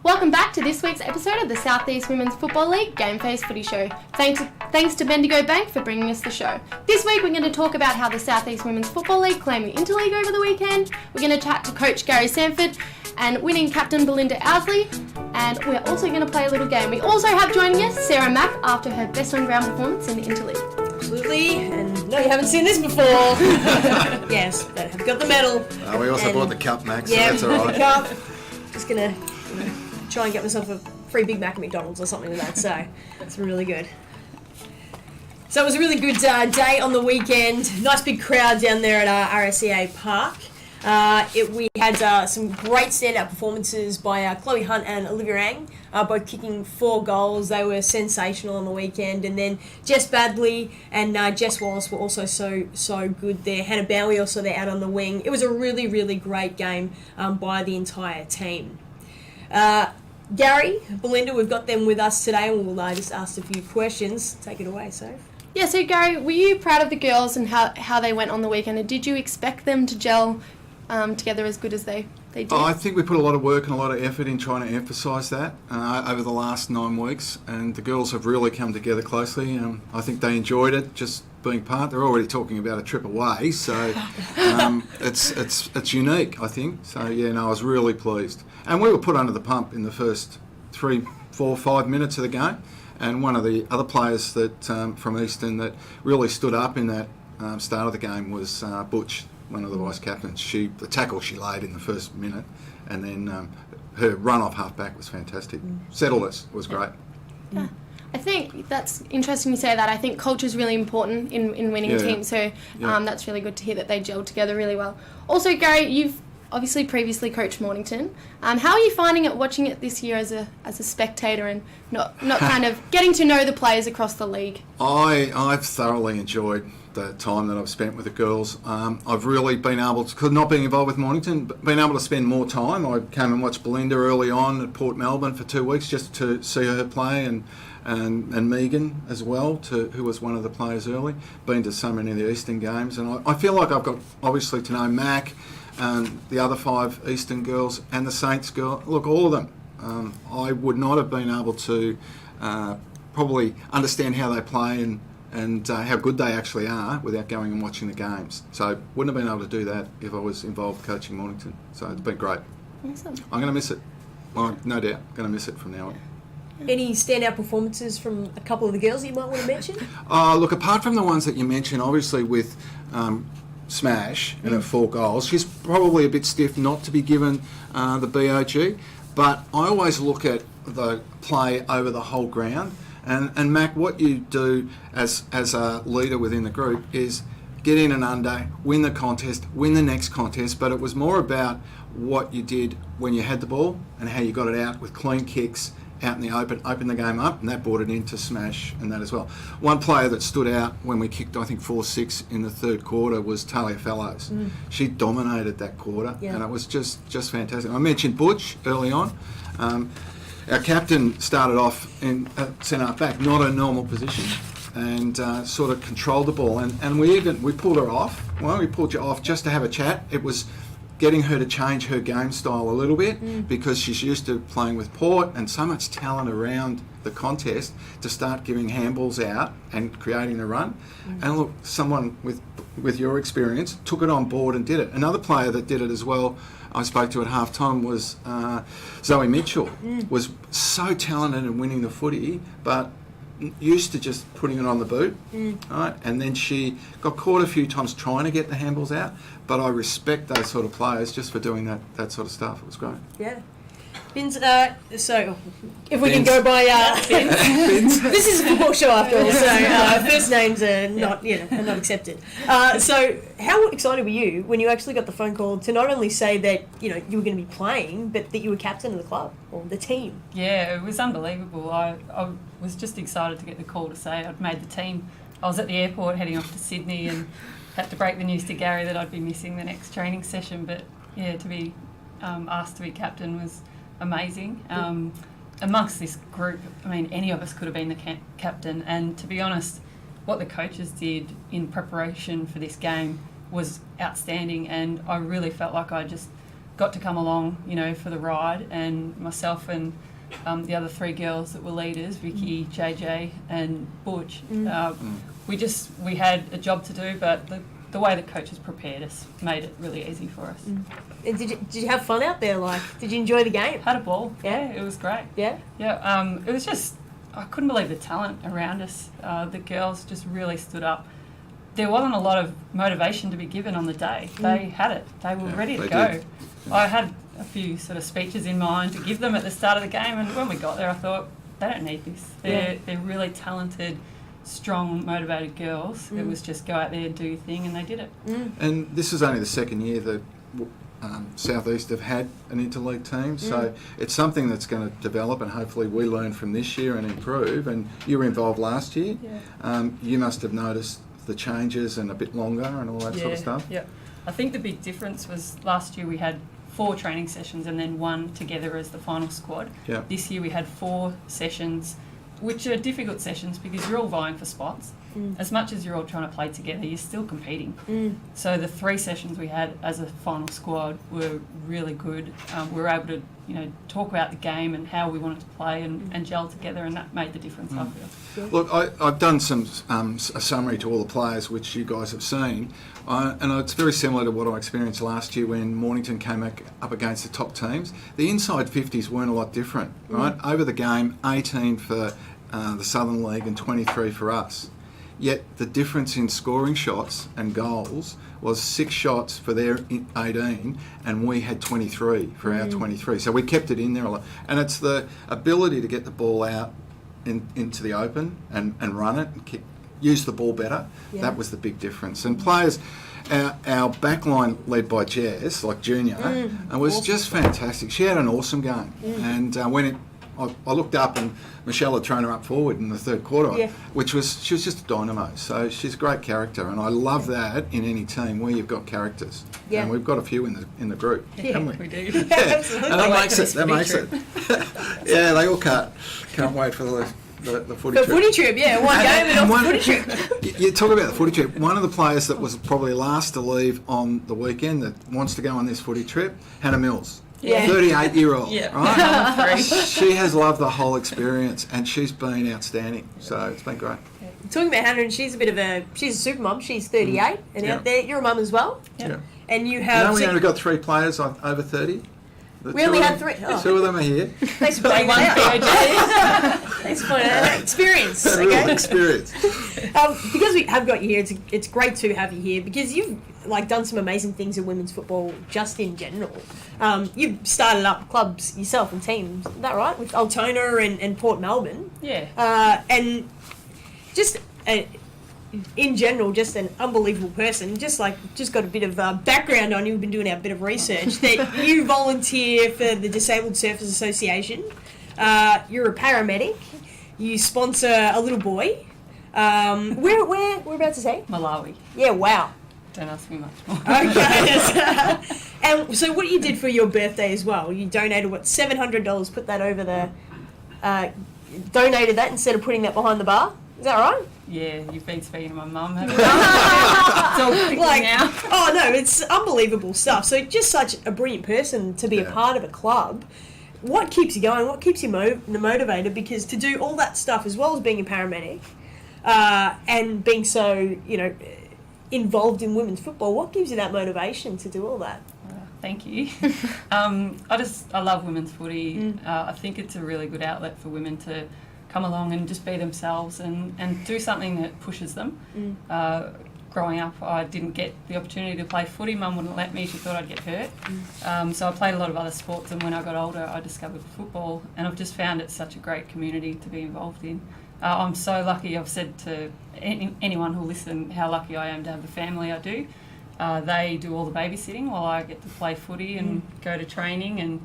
Welcome back to this week's episode of the South East Women's Football League GameFace Footy Show. Thanks to Bendigo Bank for bringing us the show. This week we're going to talk about how the South East Women's Football League claimed the Interleague over the weekend. We're going to chat to Coach Gary Sanford and winning captain Belinda Owsley. And we're also going to play a little game. We also have joining us Sarah Mack after her best on ground performance in the Interleague. Absolutely, and no, you haven't seen this before. Yes, but I've got the medal. We also bought the cup, Max, Yeah, so that's all right. the cup. Just gonna try and get myself a free Big Mac at McDonald's or something like that, so that's really good. So it was a really good day on the weekend. Nice big crowd down there at RSCA Park. We had some great standout performances by Chloe Hunt and Olivia Ang, both kicking 4 goals. They were sensational on the weekend. And then Jess Badley and Jess Wallace were also so good there. Hannah Bowie also there out on the wing. It was a really, really great game by the entire team. Gary, Belinda, we've got them with us today, and we'll just ask a few questions. Take it away, Soph. Yeah, so Gary, were you proud of the girls and how they went on the weekend? And did you expect them to gel together as good as they did? I think we put a lot of work and a lot of effort in trying to emphasise that over the last 9 weeks, and the girls have really come together closely. I think they enjoyed it, just being part. They're already talking about a trip away, so it's unique, I think. So yeah, no, I was really pleased. And we were put under the pump in the first 3, 4, 5 minutes of the game. And one of the other players that from Eastern that really stood up in that start of the game was Butch, one of the vice captains. The tackle she laid in the first minute, and then her run off half back was fantastic. Settled us, was great. Yeah. I think that's interesting you say that. I think culture is really important in winning a team, so that's really good to hear that they gelled together really well. Also, Gary, you've obviously previously coached Mornington. How are you finding it watching it this year as a spectator and not kind of getting to know the players across the league? I've thoroughly enjoyed the time that I've spent with the girls. I've really been able to, not being involved with Mornington, but being able to spend more time. I came and watched Belinda early on at Port Melbourne for 2 weeks just to see her play, and Megan as well, who was one of the players early. Been to so many of the Eastern games, and I feel like I've got obviously to know Mac, and the other 5 Eastern girls, and the Saints girl. Look, all of them. I would not have been able to probably understand how they play and how good they actually are without going and watching the games. So wouldn't have been able to do that if I was involved coaching Mornington. So it's been great. Awesome. I'm going to miss it. Well, no doubt, going to miss it from now on. Any standout performances from a couple of the girls that you might want to mention? Look, apart from the ones that you mentioned, obviously with Smash and her 4 goals, she's probably a bit stiff not to be given the BOG, but I always look at the play over the whole ground. And Mac, what you do as a leader within the group is get in and under, win the contest, win the next contest, but it was more about what you did when you had the ball and how you got it out with clean kicks out in the open the game up, and that brought it into Smash and that as well. One player that stood out when we kicked, I think, 4-6 in the third quarter was Talia Fellows. She dominated that quarter, and it was just fantastic. I mentioned Butch early on. Our captain started off in centre back, not a normal position, and sort of controlled the ball. And we pulled her off. Well, we pulled you off just to have a chat. It was getting her to change her game style a little bit because she's used to playing with Port and so much talent around the contest to start giving handballs out and creating the run. And look, someone with your experience took it on board and did it. Another player that did it as well, I spoke to at half time, was Zoe Mitchell. Was so talented in winning the footy, but used to just putting it on the boot, right? And then she got caught a few times trying to get the handballs out, but I respect those sort of players just for doing that sort of stuff. It was great. Yeah. Vince, so if we can go by Vince. This is a football show after all, so first names are not accepted. So how excited were you when you actually got the phone call to not only say that you were going to be playing, but that you were captain of the club or the team? Yeah, it was unbelievable. I was just excited to get the call to say I'd made the team. I was at the airport heading off to Sydney and had to break the news to Gary that I'd be missing the next training session. But yeah, to be asked to be captain was amazing. Amongst this group, I mean, any of us could have been the captain. And to be honest, what the coaches did in preparation for this game was outstanding. And I really felt like I just got to come along, for the ride, and myself and the other 3 girls that were leaders, Vicky, JJ and Butch, we had a job to do, but the way the coaches prepared us made it really easy for us. And did you have fun out there? Like, did you enjoy the game? Had a ball. Yeah? It was great. Yeah? Yeah, it was just, I couldn't believe the talent around us. The girls just really stood up. There wasn't a lot of motivation to be given on the day. They had it. They were ready to go. did. I had a few sort of speeches in mind to give them at the start of the game, and when we got there I thought, they don't need this. They're really talented, strong, motivated girls. It was just go out there and do your thing, and they did it. And this is only the second year that South East have had an interleague team, so it's something that's going to develop, and hopefully we learn from this year and improve. And you were involved last year. You must have noticed the changes and a bit longer and all that sort of stuff. Yeah. I think the big difference was last year we had 4 training sessions and then 1 together as the final squad. Yeah. This year we had 4 sessions, which are difficult sessions because you're all vying for spots. As much as you're all trying to play together, you're still competing. So the 3 sessions we had as a final squad were really good. We were able to, talk about the game and how we wanted to play and gel together, and that made the difference, I feel. Look, I've done a summary to all the players, which you guys have seen, and it's very similar to what I experienced last year when Mornington came up against the top teams. The inside 50s weren't a lot different, right? Over the game, 18 for the Southern League and 23 for us. Yet the difference in scoring shots and goals was 6 shots for their 18 and we had 23 for our 23. So we kept it in there a lot. And it's the ability to get the ball out into the open and run it and use the ball better. Yeah. That was the big difference. And players, our backline led by Jess, like Junior, was just fantastic. She had an awesome game. And when I looked up and Michelle had thrown her up forward in the third quarter, she was just a dynamo. So she's a great character, and I love that in any team where you've got characters. Yeah. And we've got a few in the group, haven't we? We do. Yeah. Absolutely. And that makes it. Yeah, they all can't wait for the footy trip. The footy trip, yeah, one game and off the footy trip. You talk about the footy trip. One of the players that was probably last to leave on the weekend that wants to go on this footy trip, Hannah Mills. Yeah. 38-year-old, Yeah. right? She has loved the whole experience, and she's been outstanding. So it's been great. Talking about Hannah, and she's a super mum. She's 38, and out there, you're a mum as well. Yeah. And you have. We only got 3 players over 30. We only had 3. Oh. 2 of them are here. Thanks for pointing that out. Thanks for pointing that out. Experience. Okay. Real experience. Because we have got you here, it's great to have you here because you've done some amazing things in women's football just in general. You've started up clubs yourself and teams, is that right? With Altona and Port Melbourne. Yeah. And just in general, just an unbelievable person. Just got a bit of background on you. We've been doing our bit of research that you volunteer for the Disabled Surfers Association. You're a paramedic. You sponsor a little boy. We're about to say Malawi. Yeah. Wow. Don't ask me much more. Okay. And so what you did for your birthday as well, you donated, $700, put that over the... donated that instead of putting that behind the bar. Is that right? Yeah, you've been speaking to my mum, haven't you? It's all clicking now. Oh, no, it's unbelievable stuff. So just such a brilliant person to be a part of a club. What keeps you going? What keeps you motivated? Because to do all that stuff as well as being a paramedic and being so, involved in women's football, what gives you that motivation to do all that? Thank you. I love women's footy. I think it's a really good outlet for women to come along and just be themselves and do something that pushes them. Growing up, I didn't get the opportunity to play footy. Mum wouldn't let me. She thought I'd get hurt. So I played a lot of other sports, and when I got older, I discovered football, and I've just found it such a great community to be involved in. I'm so lucky. I've said to anyone who'll listen how lucky I am to have the family I do. They do all the babysitting while I get to play footy and go to training and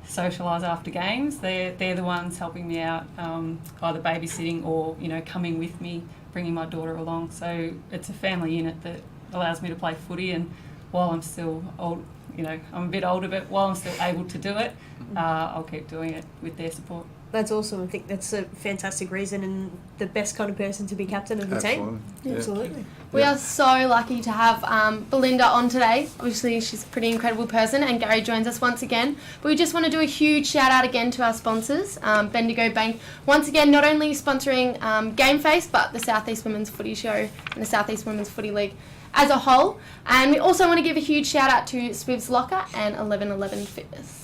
socialise after games. They're the ones helping me out, either babysitting or coming with me, bringing my daughter along. So it's a family unit that allows me to play footy, and while I'm still old, I'm a bit older, but while I'm still able to do it, I'll keep doing it with their support. That's awesome. I think that's a fantastic reason and the best kind of person to be captain of the team. Yeah. Absolutely. We are so lucky to have Belinda on today. Obviously, she's a pretty incredible person, and Gary joins us once again. But we just want to do a huge shout out again to our sponsors, Bendigo Bank. Once again, not only sponsoring GameFace, but the South East Women's Footy Show and the South East Women's Footy League as a whole. And we also want to give a huge shout out to Swiv's Locker and 1111 Fitness.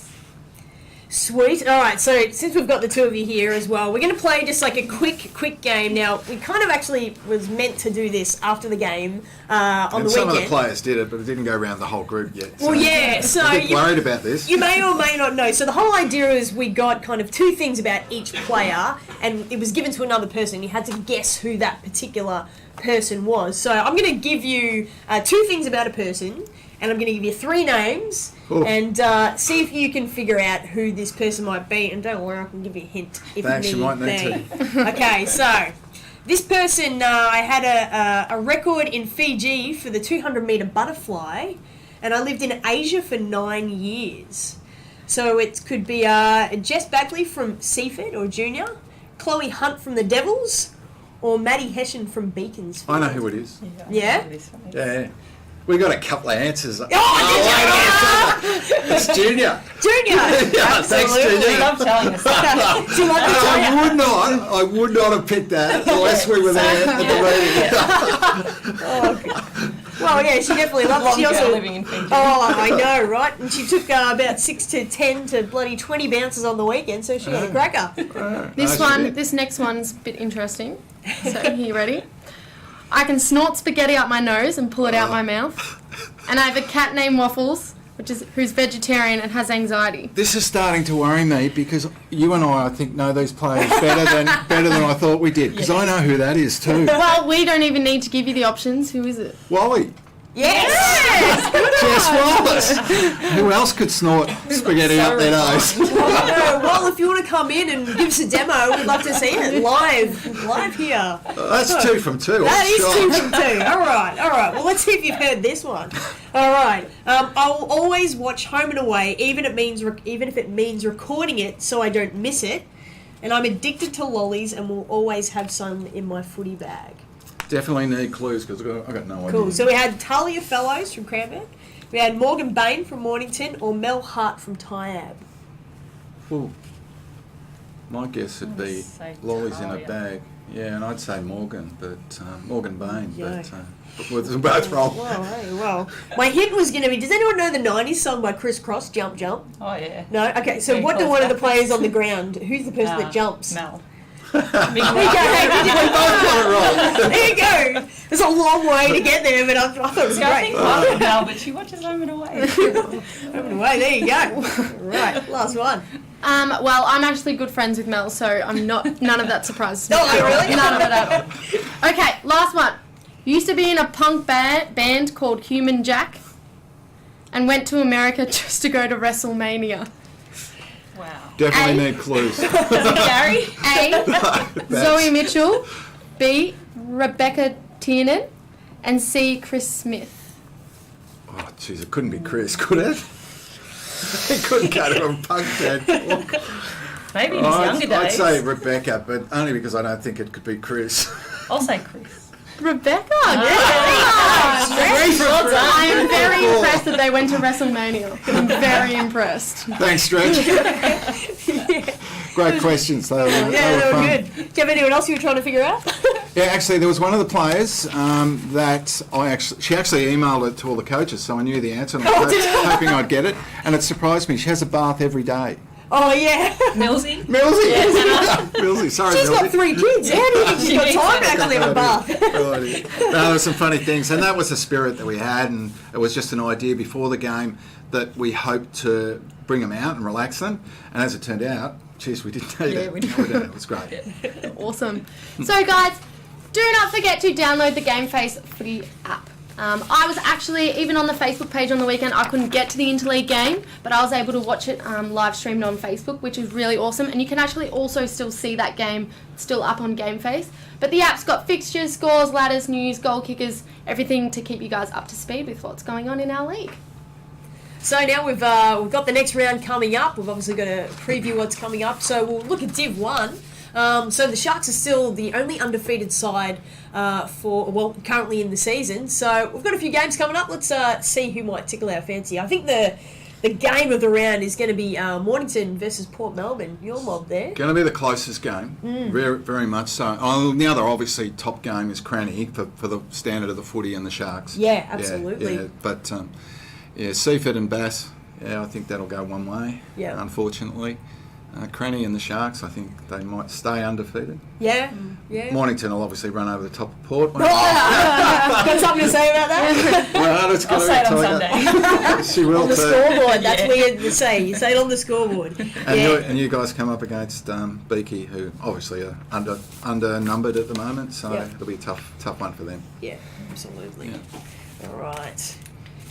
Sweet. All right, so since we've got the two of you here as well, we're going to play just like a quick game. Now, we kind of actually was meant to do this after the game on the weekend. Some of the players did it, but it didn't go around the whole group yet. Well, yeah, so I'm a bit worried about this. You may or may not know. So the whole idea is we got kind of two things about each player, and it was given to another person. You had to guess who that particular person was. So I'm going to give you two things about a person, and I'm going to give you three names. Ooh. And see if you can figure out who this person might be. And don't worry, I can give you a hint if Thanks, you might need to. Okay, so this person I had a record in Fiji for the 200-metre butterfly, and I lived in Asia for 9 years. So it could be Jess Bagley from Seaford or Junior, Chloe Hunt from the Devils, or Maddie Hessian from Beacons. I know who it is. Yeah? Yeah. We got a couple of answers. Oh, It's Junior. Junior! Yeah, thanks, Absolutely. We Junior. love telling us that. Do you like to tell you? I would not have picked that unless we were there at the meeting. Oh, God. Well, yeah, she definitely loved it. She Long girl also, living in Fiji. oh, I know, right? And she took about 6 to 10 to bloody 20 bounces on the weekend, so she had a cracker. This next one's a bit interesting. So, are you ready? I can snort spaghetti up my nose and pull it out my mouth. And I have a cat named Waffles, who's vegetarian and has anxiety. This is starting to worry me because you and I think, know these players better than I thought we did. Because I know who that is too. Well, we don't even need to give you the options. Who is it? Wally. Yes! Jess Wallace. Who else could snort spaghetti up their nose? No, well, if you want to come in and give us a demo, we'd love to see it live here. That's 2 from 2. That is 2 from 2. All right. Well, let's see if you've heard this one. All right. I'll always watch Home and Away, even if it means recording it, so I don't miss it. And I'm addicted to lollies, and will always have some in my footy bag. Definitely need clues because I've got no idea. Cool. So we had Talia Fellows from Cranbourne. We had Morgan Bain from Mornington, or Mel Hart from Tyab. Well, my guess would be say lollies in a Talia. bag. Yeah, and I'd say Morgan, but Morgan Bain. Yeah. But we're both wrong. Well. My hint was going to be, does anyone know the 90s song by Chris Cross, Jump Jump? Oh, yeah. No? Okay, so Yeah, what do close one of the backwards. players on the ground? Who's the person that jumps? Mel. There you go. There you go. There's a long way to get there, but I thought it was I think great. I would Mel, but she watches Home and Away. Anyway, there you go. Right, last one. Well, I'm actually good friends with Mel, so I'm not. None of that surprises me. Oh, really? None of it at all. Okay, last one. Used to be in a punk band called Human Jack, and went to America just to go to WrestleMania. Wow. Definitely A. need clues. Gary. A. Zoe Mitchell. B. Rebecca Tiernan. And C. Chris Smith. Oh, jeez, it couldn't be Chris, could it? It couldn't go to a punk band. Maybe in his younger days. I'd say Rebecca, but only because I don't think it could be Chris. I'll say Chris. Rebecca. Well done. I am very impressed that they went to WrestleMania. I'm very impressed. Thanks, Stretch. Great questions. They were fun. Good. Do you have anyone else you were trying to figure out? Yeah, actually, there was one of the players that she actually emailed it to all the coaches, so I knew the answer, and I was hoping I'd get it. And it surprised me. She has a bath every day. Oh, yeah. Millsy? Millsy. Millsy, sorry, She's Millsy. got 3 kids. How do you think she's got time to actually have a bath? No, there were some funny things, and that was the spirit that we had, and it was just an idea before the game that we hoped to bring them out and relax them, and as it turned out, geez, we didn't need it. we did. It was great. Awesome. So, guys, do not forget to download the GameFace Footy app. I was actually, even on the Facebook page on the weekend, I couldn't get to the Interleague game, but I was able to watch it live streamed on Facebook, which is really awesome. And you can actually also still see that game still up on GameFace. But the app's got fixtures, scores, ladders, news, goal kickers, everything to keep you guys up to speed with what's going on in our league. So now we've got the next round coming up. We've obviously got to preview what's coming up. So we'll look at Div 1. So the Sharks are still the only undefeated side currently in the season. So we've got a few games coming up. Let's see who might tickle our fancy. I think the game of the round is going to be Mornington versus Port Melbourne. Your mob there. Going to be the closest game, very, very much so. Oh, the other obviously top game is Cranny for the standard of the footy and the Sharks. Yeah, absolutely. Yeah. But Seaford and Bass, I think that'll go one way. Yeah. Unfortunately, Cranny and the Sharks, I think they might stay undefeated. Yeah. Yeah. Mornington will obviously run over the top of Port. Got something to say about that? Well, it's I'll say it on Sunday. She will On the too. scoreboard. That's weird to say. You say it on the scoreboard. And you guys come up against Beaky, who obviously are under numbered at the moment, so it'll be a tough one for them. Yeah, absolutely. Yeah. All right.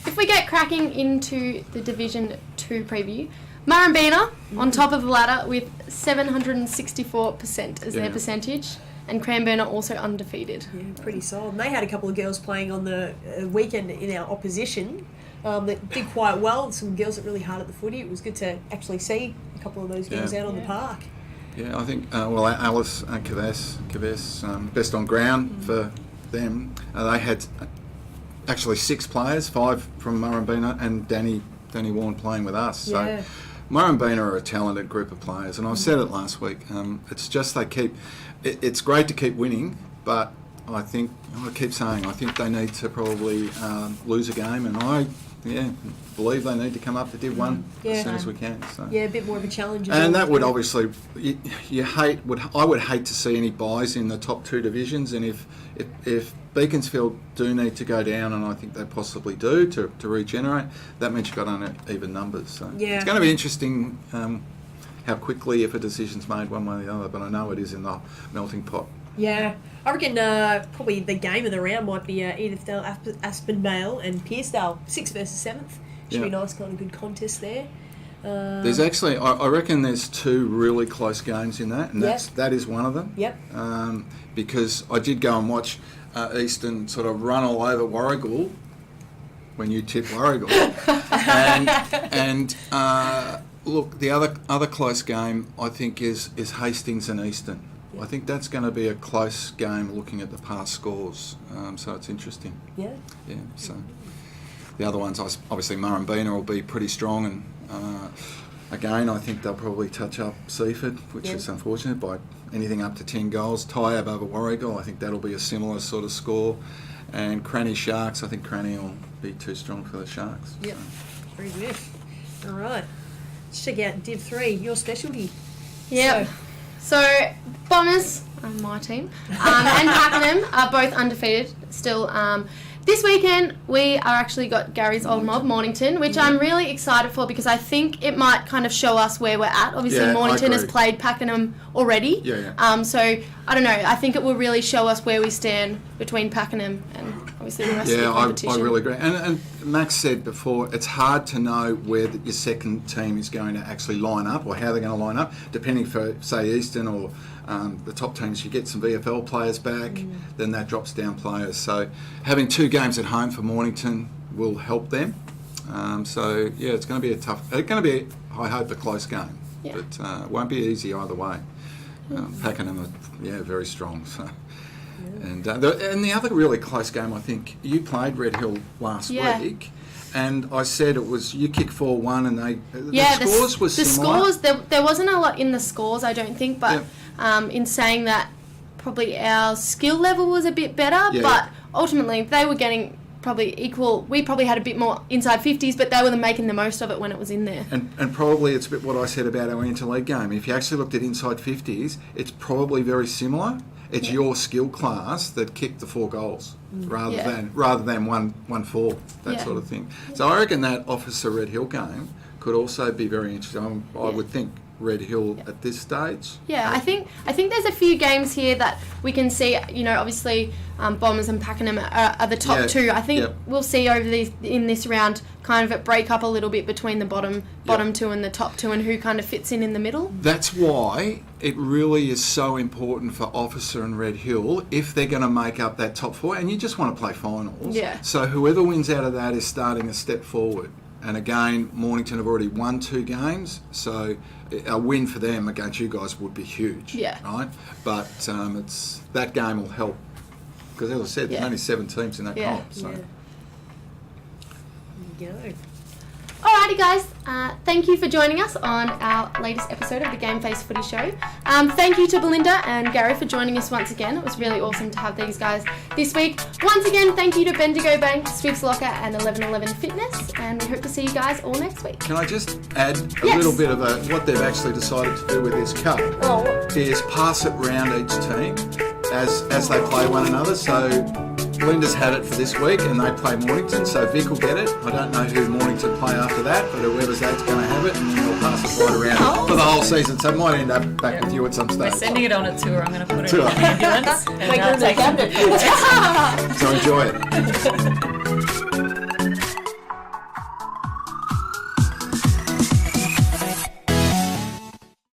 If we get cracking into the Division 2 preview, Murrumbina on top of the ladder with 764% as their percentage, and Cranbourne are also undefeated. Yeah, pretty solid. And they had a couple of girls playing on the weekend in our opposition that did quite well. Some girls that really hard at the footy. It was good to actually see a couple of those girls out on the park. Yeah, I think, Alice Kaves, best on ground for them. They had actually 6 players, 5 from Murrumbina and Danny Warren playing with us. So Murrumbina are a talented group of players, and I said it last week. It's just they keep. It's great to keep winning, but I think I keep saying I think they need to probably lose a game, and I believe they need to come up to Div 1 as soon as we can. So. Yeah, a bit more of a challenge. And that would obviously I would hate to see any buys in the top 2 divisions, and if Beaconsfield do need to go down, and I think they possibly do to regenerate, that means you've got uneven numbers. So it's going to be interesting how quickly, if a decision's made one way or the other, but I know it is in the melting pot. Yeah, I reckon probably the game of the round might be Edithdale, Aspendale and Pearcedale, 6th versus 7th. Should be a nice kind of good contest there. There's actually, I reckon there's 2 really close games in that, and that is one of them. Yep. Because I did go and watch Eastern sort of run all over Warragul when you tipped Warragul. and look, the other close game I think is Hastings and Eastern. I think that's going to be a close game looking at the past scores, so it's interesting. Yeah. So the other ones, obviously Murrumbina will be pretty strong, and again I think they'll probably touch up Seaford, which is unfortunate, by anything up to 10 goals. Tyab over Warragul, I think that'll be a similar sort of score. And Cranny Sharks, I think Cranny will be too strong for the Sharks. Yep, very good. All right, let's check out Div 3, your specialty. Yep. So Bombers, my team, and Pakenham are both undefeated still. This weekend we are actually got Gary's old mob, Mornington, which I'm really excited for because I think it might kind of show us where we're at. Obviously Mornington has played Pakenham already. So I don't know, I think it will really show us where we stand between Pakenham and obviously the rest of the competition. I really agree. And Max said before, it's hard to know where your second team is going to actually line up or how they're going to line up, depending for, say, Eastern or the top teams. You get some VFL players back, then that drops down players. So having 2 games at home for Mornington will help them. It's going to be it's going to be, I hope, a close game. But it won't be easy either way. Pakenham are, very strong. So. And the other really close game, I think, you played Red Hill last week, and I said it was you kick 4-1, and the scores were similar. The scores, there wasn't a lot in the scores, I don't think, but in saying that, probably our skill level was a bit better, but ultimately they were getting probably equal. We probably had a bit more inside 50s, but they were making the most of it when it was in there. And probably it's a bit what I said about our interleague game. If you actually looked at inside 50s, it's probably very similar. It's your skill class that kicked the 4 goals rather than 1-4, that sort of thing. So I reckon that Officer Red Hill game could also be very interesting. I would think Red Hill at this stage. Yeah, I think there's a few games here that we can see. Obviously Bombers and Pakenham are the top 2. I think we'll see in this round kind of a break up a little bit between the bottom 2 and the top 2, and who kind of fits in the middle. That's why it really is so important for Officer and Red Hill if they're going to make up that top 4, and you just want to play finals. So whoever wins out of that is starting a step forward. And again, Mornington have already won 2 games, so a win for them against you guys would be huge. Yeah. Right? But it's that game will help because, as I said, there's only 7 teams in that comp. So. There you go. Alrighty guys, thank you for joining us on our latest episode of the GameFace Footy Show. Thank you to Belinda and Gary for joining us once again. It was really awesome to have these guys this week. Once again, thank you to Bendigo Bank, Swifts Locker and 1111 Fitness, and we hope to see you guys all next week. Can I just add a little bit of what they've actually decided to do with this cup is pass it round each team as they play one another. So Belinda's had it for this week and they play Mornington, so Vic will get it. I don't know who Mornington play after that, but whoever's that's going to have it, and then they'll pass it right around for the whole season. So it might end up back with you at some We're stage. sending it on a tour. I'm going to put it in an ambulance and Make room in the take cabinet. So enjoy it.